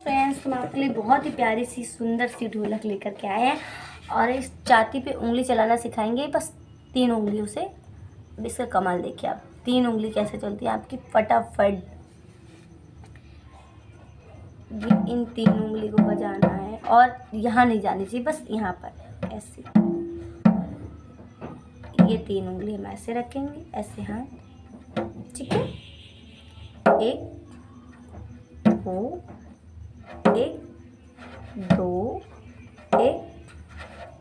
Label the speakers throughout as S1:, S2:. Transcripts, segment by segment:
S1: Friends, हम आपके लिए बहुत ही प्यारी सी सुंदर सी ढोलक लेकर के आए हैं और इस छाती पे उंगली चलाना सिखाएंगे, बस 3 उंगलियों से। अब इसका कमाल देखिए आप, 3 उंगली कैसे चलती है आपकी फटाफट। ये इन 3 उंगली को बजाना है और यहाँ नहीं जानी चाहिए, बस यहाँ पर ऐसे। ये 3 उंगली हम ऐसे रखेंगे, ऐसे हाथ, ठीक है। 1 2 1 2 1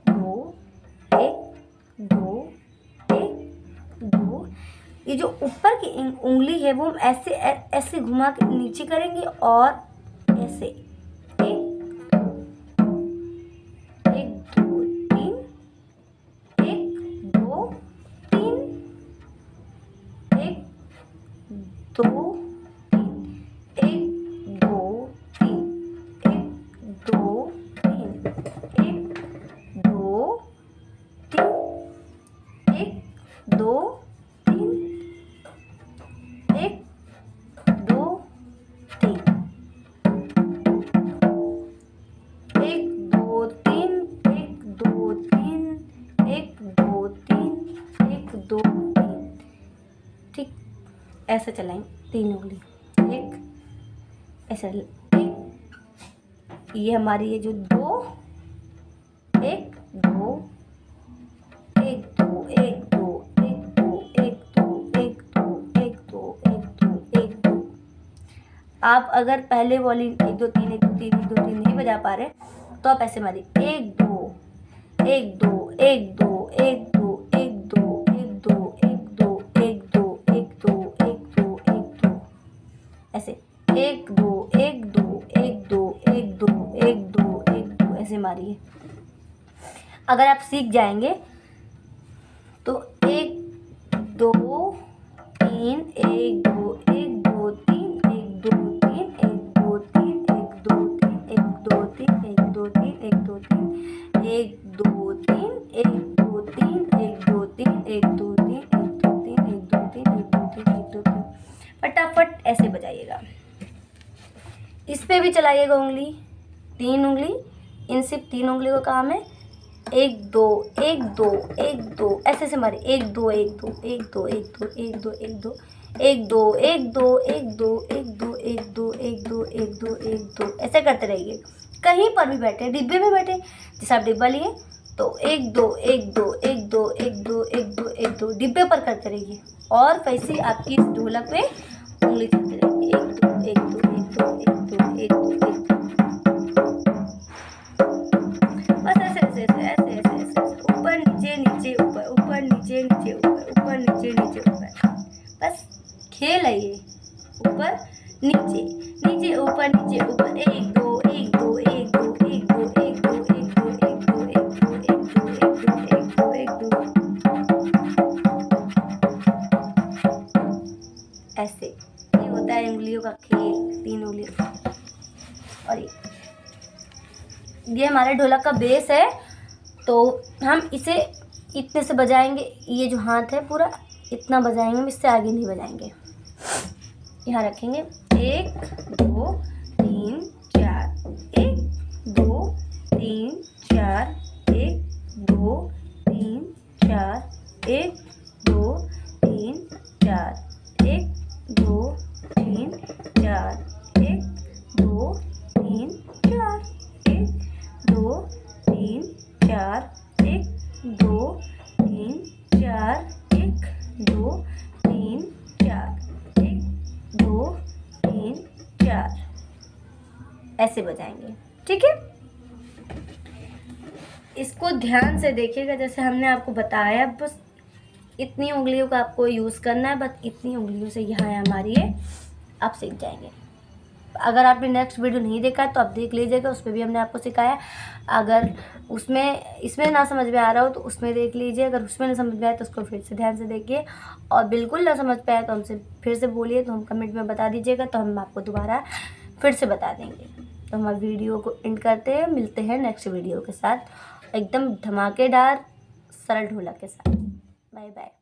S1: 2 1 2 1 2। ये जो ऊपर की उंगली है वो हम ऐसे ऐसे घुमा के नीचे करेंगे और ऐसे 1 2 3 1 2 3 1 2 ठीक, ऐसे चलाएंगे 3 उंगली। एक ऐसे, ये हमारी ये जो 2 1 2 1 2 1 2 1 2 1 2 1 2 1 2 1 2 1 2। आप अगर पहले वाली 1 2 3 1 2 3 1 2 3 नहीं बजा पा रहे तो आप ऐसे मारिए 1 2 1 2 1 2 1 2 1 2 1 2 1 2 1 2 1 2 1 2 1 2, ऐसे 1 2 1 2 1 2 1 2 1 2 1 2 ऐसे मारिए। अगर आप सीख जाएंगे तो 1 2 3 1 2 1 2 3 1 2 3 1 2 3 1 2 3 1 2 3 1 2 3 1 2 3 1 2 3 1 2 3 1 2 3 1 2 3 1 2 3 1 2 3 1 2 3 1 2 3। फटाफट ऐसे बजाइएगा। इस पे भी चलाइएगा उंगली, 3 उंगली। इन सिर्फ 3 उंगली का काम है। 1 2 1 2 1 2 ऐसे से मारे 1 2 1 2 1 2 1 2 1 2 1 2 1 2 1 2 1 2 1 2 1 2 1 2 1 2 1 2 ऐसे करते रहिए। कहीं पर भी बैठे, डिब्बे में बैठे, जैसे आप डिब्बा लिए तो 1 2 1 2 1 2 1 2 1 2 1 2 डिब्बे पर करते रहिए और वैसे ही आपकी इस ढोलक पे उंगली चलती रहेगी। 1 2 1 2 1 2 1 2 1 2 1 2, बस ऐसे ऐसे ऐसे ऐसे ऐसे ऐसे ऊपर नीचे नीचे ऊपर, ऊपर नीचे नीचे ऊपर, ऊपर नीचे नीचे ऊपर। बस खेल है ये, ऊपर नीचे नीचे ऊपर नीचे ऊपर। 1 2 1 2 1 2 1 2 1 2 1 2 1 2 1 2 1 2 1 2 1 2 ऐसे। ये होता है उंगलियों का खेल, 3 उंगलियों का। और ये हमारे ढोलक का बेस है, तो हम इसे इतने से बजाएंगे। ये जो हाथ है पूरा इतना बजाएंगे, हम इससे आगे नहीं बजाएंगे। यहाँ रखेंगे 1 2 3 4 1 2 3 4 1 2 3 4 1 2 3 4 1 2 3 4 1 2 3 4 1 2 3 4 1 2 3 4 1 2 3 4 1 2 3 4 ऐसे बजाएंगे, ठीक है। इसको ध्यान से देखिएगा, जैसे हमने आपको बताया। बस इतनी उंगलियों का आपको यूज़ करना है, बस इतनी उंगलियों से यहाँ है हमारी ये, आप सीख जाएंगे। अगर आपने नेक्स्ट वीडियो नहीं देखा है तो आप देख लीजिएगा, उसमें भी हमने आपको सिखाया। अगर उसमें इसमें ना समझ में आ रहा हो तो उसमें देख लीजिए। अगर उसमें ना समझ में आए तो उसको फिर से ध्यान से देखिए, और बिल्कुल ना समझ पाए तो हमसे फिर से बोलिए, तो हम कमेंट में बता दीजिएगा, तो हम आपको दोबारा फिर से बता देंगे। तो हम वीडियो को एंड करते हैं, मिलते हैं नेक्स्ट वीडियो के साथ एकदम धमाकेदार सरल ढोलक के साथ। Bye bye.